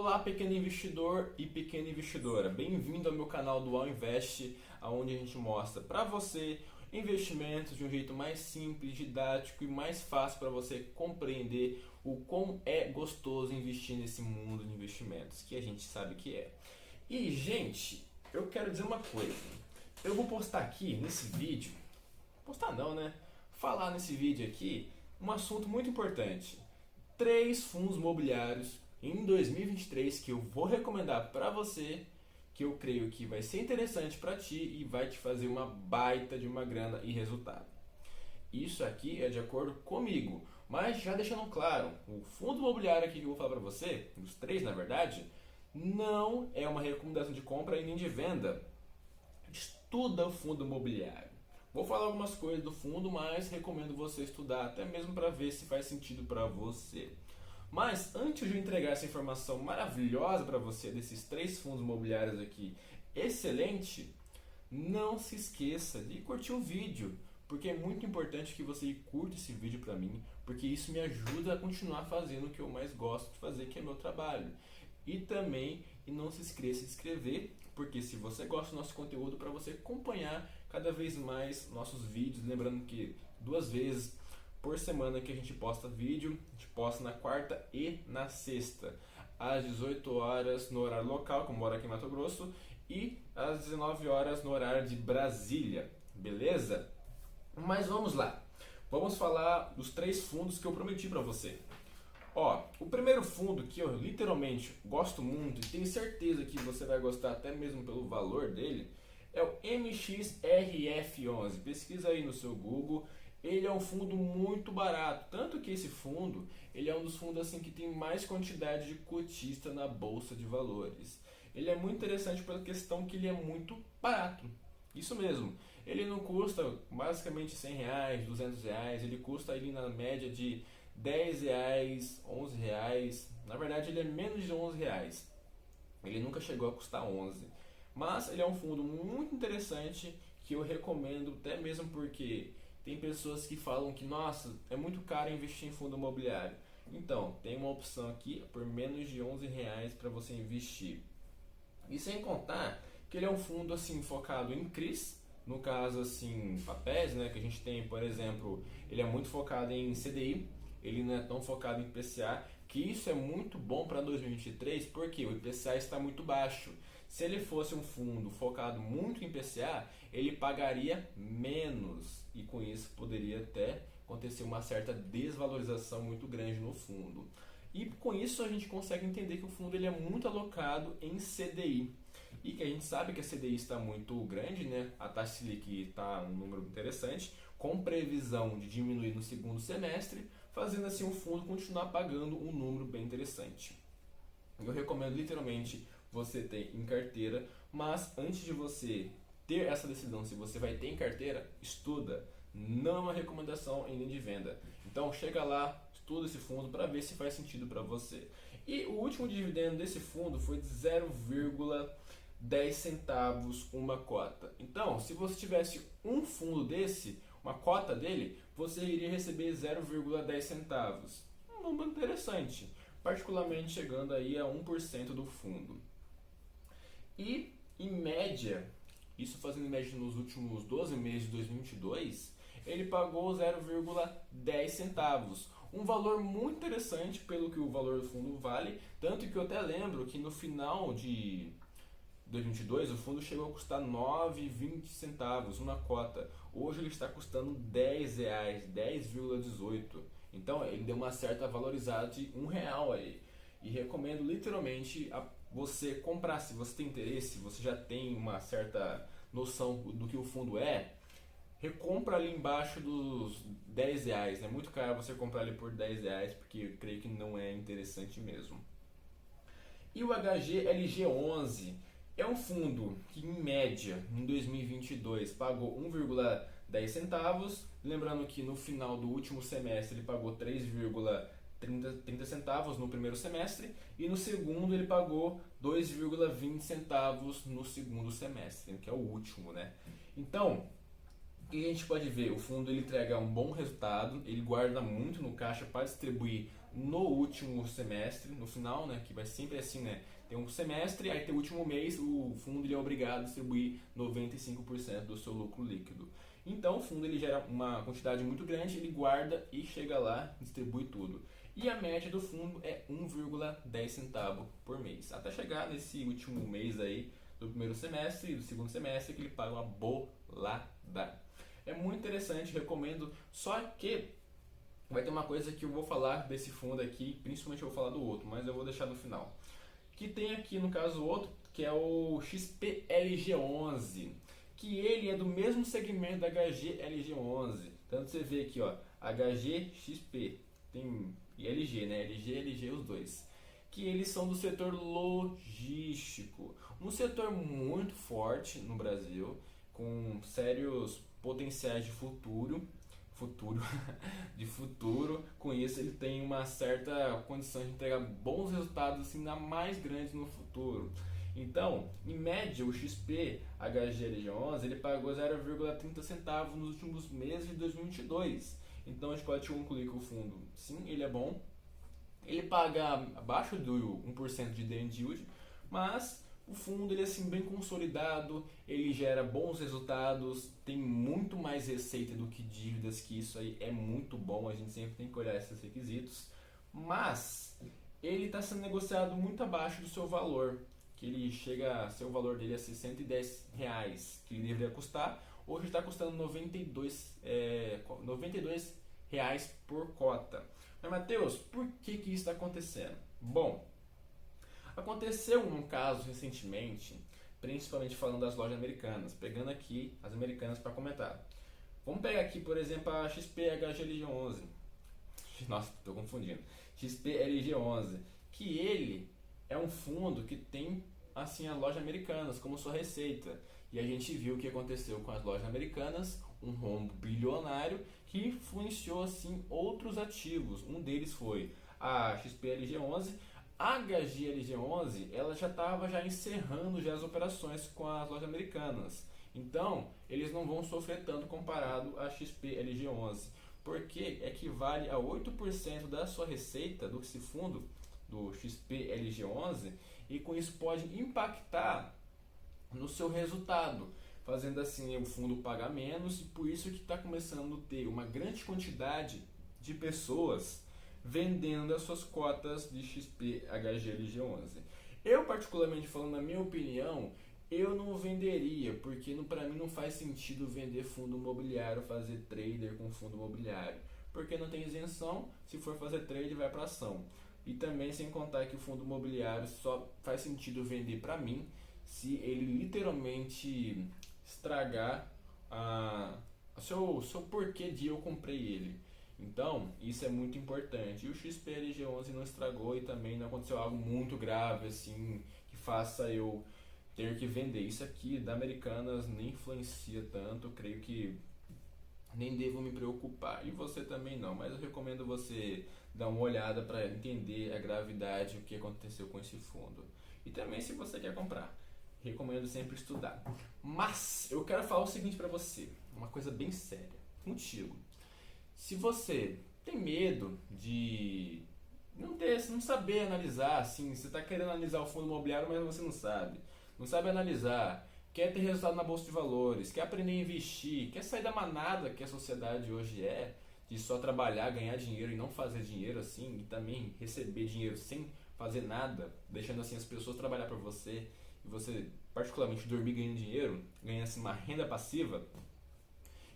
Olá, pequeno investidor e pequena investidora. Bem-vindo ao meu canal do All Invest, onde a gente mostra para você investimentos de um jeito mais simples, didático e mais fácil para você compreender o quão é gostoso investir nesse mundo de investimentos, que a gente sabe que é. E, gente, eu quero dizer uma coisa. Eu vou postar aqui nesse vídeo, postar não, né? Falar nesse vídeo aqui um assunto muito importante. 3 fundos imobiliários em 2023 que eu vou recomendar para você, que eu creio que vai ser interessante para ti e vai te fazer uma baita de uma grana e resultado. Isso aqui é de acordo comigo, mas já deixando claro, o fundo imobiliário aqui que eu vou falar para você, os 3 na verdade, não é uma recomendação de compra e nem de venda. Estuda o fundo imobiliário. Vou falar algumas coisas do fundo, mas recomendo você estudar até mesmo para ver se faz sentido para você. Mas antes de eu entregar essa informação maravilhosa para você desses 3 fundos imobiliários aqui, excelente, não se esqueça de curtir o vídeo, porque é muito importante que você curta esse vídeo para mim, porque isso me ajuda a continuar fazendo o que eu mais gosto de fazer, que é meu trabalho. E também, não se esqueça de se inscrever, porque se você gosta do nosso conteúdo, para você acompanhar cada vez mais nossos vídeos, lembrando que 2 vezes por semana que a gente posta vídeo, a gente posta na quarta e na sexta, às 18 horas no horário local, como moro aqui em Mato Grosso, e às 19 horas no horário de Brasília, beleza? Mas vamos lá, vamos falar dos 3 fundos que eu prometi para você. Ó, o primeiro fundo que eu literalmente gosto muito e tenho certeza que você vai gostar até mesmo pelo valor dele, é o MXRF11. Pesquisa aí no seu Google. Ele é um fundo muito barato, tanto que esse fundo, ele é um dos fundos assim que tem mais quantidade de cotista na bolsa de valores. Ele é muito interessante pela questão que ele é muito barato. Isso mesmo. Ele não custa basicamente R$ 100, R$ 200, ele custa ali na média de R$ 10, R$ 11. Na verdade, ele é menos de R$ 11. Ele nunca chegou a custar 11. Mas ele é um fundo muito interessante que eu recomendo, até mesmo porque tem pessoas que falam que, nossa, é muito caro investir em fundo imobiliário. Então, tem uma opção aqui por menos de R$ 11 para você investir. E sem contar que ele é um fundo assim focado em CRIs, no caso assim, papéis, né, que a gente tem, por exemplo, ele é muito focado em CDI, ele não é tão focado em IPCA, que isso é muito bom para 2023, porque o IPCA está muito baixo. Se ele fosse um fundo focado muito em IPCA, ele pagaria menos e com isso poderia até acontecer uma certa desvalorização muito grande no fundo. E com isso a gente consegue entender que o fundo ele é muito alocado em CDI. E que a gente sabe que a CDI está muito grande, né? A taxa Selic está um número interessante, com previsão de diminuir no segundo semestre, fazendo assim o fundo continuar pagando um número bem interessante. Eu recomendo literalmente você ter em carteira, mas antes de você ter essa decisão se você vai ter em carteira, estuda. Não é uma recomendação em linha de venda. Então chega lá, estuda esse fundo para ver se faz sentido para você. E o último dividendo desse fundo foi de 0,10 centavos uma cota. Então, se você tivesse um fundo desse, uma cota dele, você iria receber 0,10 centavos. Um número interessante, particularmente chegando aí a 1% do fundo. E, em média, isso fazendo média nos últimos 12 meses de 2022, ele pagou 0,10 centavos. Um valor muito interessante pelo que o valor do fundo vale, tanto que eu até lembro que no final de 2022 o fundo chegou a custar 9,20 centavos uma cota. Hoje ele está custando R$ 10, 10,18. Então ele deu uma certa valorizada de R$ 1 aí. E recomendo literalmente a você comprar, se você tem interesse, você já tem uma certa noção do que o fundo é, recompra ali embaixo dos R$ 10. É muito caro você comprar ele por R$ 10, porque eu creio que não é interessante mesmo. E o HGLG11 é um fundo que, em média, em 2022 pagou 1,10 centavos. Lembrando que no final do último semestre ele pagou 3,30 centavos no primeiro semestre e no segundo ele pagou 2,20 centavos no segundo semestre, que é o último, né? Então, o que a gente pode ver? O fundo ele entrega um bom resultado, ele guarda muito no caixa para distribuir no último semestre, no final, né, que vai sempre assim, né, tem um semestre, aí tem o último mês, o fundo ele é obrigado a distribuir 95% do seu lucro líquido. Então o fundo ele gera uma quantidade muito grande, ele guarda e chega lá, distribui tudo. E a média do fundo é 1,10 centavo por mês. Até chegar nesse último mês aí do primeiro semestre e do segundo semestre que ele paga uma bolada. É muito interessante, recomendo, só que vai ter uma coisa que eu vou falar desse fundo aqui, principalmente eu vou falar do outro, mas eu vou deixar no final. Que tem aqui no caso o outro, que é o XPLG11, que ele é do mesmo segmento da HGLG11. Tanto você vê aqui, ó, HG, XP, tem e LG, né? LG, os dois. Que eles são do setor logístico. Um setor muito forte no Brasil, com sérios potenciais de futuro de futuro. Com isso ele tem uma certa condição de entregar bons resultados assim, ainda mais grandes no futuro. Então, em média, o XP HGLG11 ele pagou 0,30 centavos nos últimos meses de 2022. Então a gente pode concluir que o fundo, sim, ele é bom. Ele paga abaixo do 1% de dividend yield, mas o fundo ele é assim, bem consolidado, ele gera bons resultados, tem muito mais receita do que dívidas, que isso aí é muito bom, a gente sempre tem que olhar esses requisitos. Mas ele está sendo negociado muito abaixo do seu valor, que ele chega a ser o valor dele a ser R$110, que ele deveria custar. Hoje está custando R$92 por cota. Mas, Matheus, por que isso está acontecendo? Bom, aconteceu um caso recentemente, principalmente falando das lojas americanas, pegando aqui as americanas para comentar. Vamos pegar aqui, por exemplo, a XPHGLG11. Nossa, estou confundindo. XPLG11, que ele é um fundo que tem assim as lojas americanas como sua receita. E a gente viu o que aconteceu com as lojas americanas, um rombo bilionário que influenciou assim outros ativos. Um deles foi a XPLG11. A HGLG11 ela já estava encerrando as operações com as lojas americanas. Então, eles não vão sofrer tanto comparado a XPLG11, porque equivale a 8% da sua receita desse fundo, do XPLG11, e com isso pode impactar no seu resultado, fazendo assim o fundo pagar menos, e por isso que está começando a ter uma grande quantidade de pessoas vendendo as suas cotas de XPHGLG11. Eu particularmente falando, na minha opinião, eu não venderia, porque para mim não faz sentido vender fundo imobiliário, fazer trader com fundo imobiliário, porque não tem isenção, se for fazer trade vai para ação. E também sem contar que o fundo imobiliário só faz sentido vender para mim se ele literalmente estragar o seu porquê de eu comprei ele. Então, isso é muito importante. E o XPLG11 não estragou e também não aconteceu algo muito grave assim que faça eu ter que vender. Isso aqui da Americanas nem influencia tanto, eu creio que nem devo me preocupar. E você também não, mas eu recomendo você dar uma olhada para entender a gravidade, o que aconteceu com esse fundo. E também se você quer comprar, recomendo sempre estudar. Mas eu quero falar o seguinte para você, uma coisa bem séria, contigo. Se você tem medo de não saber analisar, assim, você está querendo analisar o fundo imobiliário, mas você não sabe analisar, quer ter resultado na bolsa de valores, quer aprender a investir, quer sair da manada que a sociedade hoje é, de só trabalhar, ganhar dinheiro e não fazer dinheiro assim, e também receber dinheiro sem fazer nada, deixando assim as pessoas trabalhar para você, e você particularmente dormir ganhando dinheiro, ganhando assim uma renda passiva,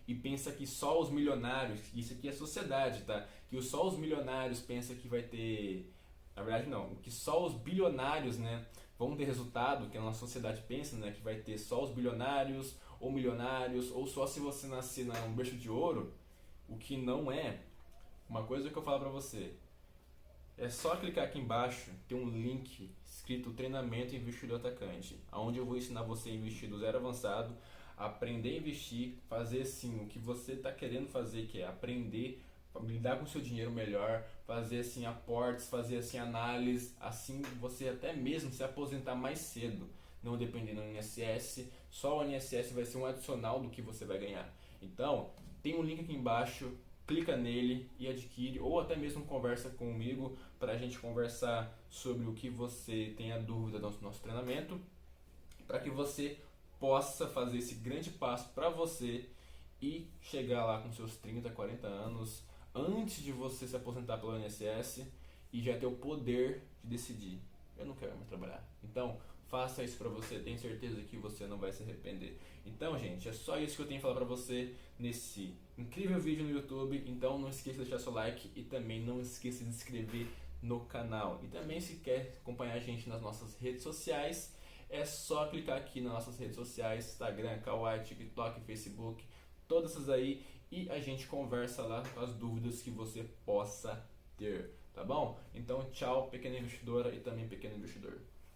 e pensa que só os milionários, isso aqui é sociedade, tá? Que só os milionários pensam que vai ter, na verdade não, que só os bilionários, né, vão ter resultado, que a nossa sociedade pensa, né, que vai ter só os bilionários ou milionários, ou só se você nascer num berço de ouro, o que não é. Uma coisa que eu falo pra você, é só clicar aqui embaixo, tem um link escrito Treinamento Investidor Atacante, onde eu vou ensinar você a investir do zero avançado, aprender a investir, fazer assim o que você está querendo fazer, que é aprender a lidar com o seu dinheiro melhor, fazer assim aportes, fazer assim análise, assim você até mesmo se aposentar mais cedo, não dependendo do INSS, só o INSS vai ser um adicional do que você vai ganhar. Então, tem um link aqui embaixo, clica nele e adquire, ou até mesmo conversa comigo para a gente conversar sobre o que você tem a dúvida do nosso treinamento, para que você possa fazer esse grande passo para você e chegar lá com seus 30, 40 anos, antes de você se aposentar pelo INSS e já ter o poder de decidir: eu não quero mais trabalhar. Então, faça isso pra você, tenho certeza que você não vai se arrepender. Então, gente, é só isso que eu tenho que falar pra você nesse incrível vídeo no YouTube. Então, não esqueça de deixar seu like e também não esqueça de se inscrever no canal. E também, se quer acompanhar a gente nas nossas redes sociais, é só clicar aqui nas nossas redes sociais: Instagram, Kawaii, TikTok, Facebook, todas essas aí, e a gente conversa lá com as dúvidas que você possa ter, tá bom? Então, tchau, pequena investidora e também pequeno investidor.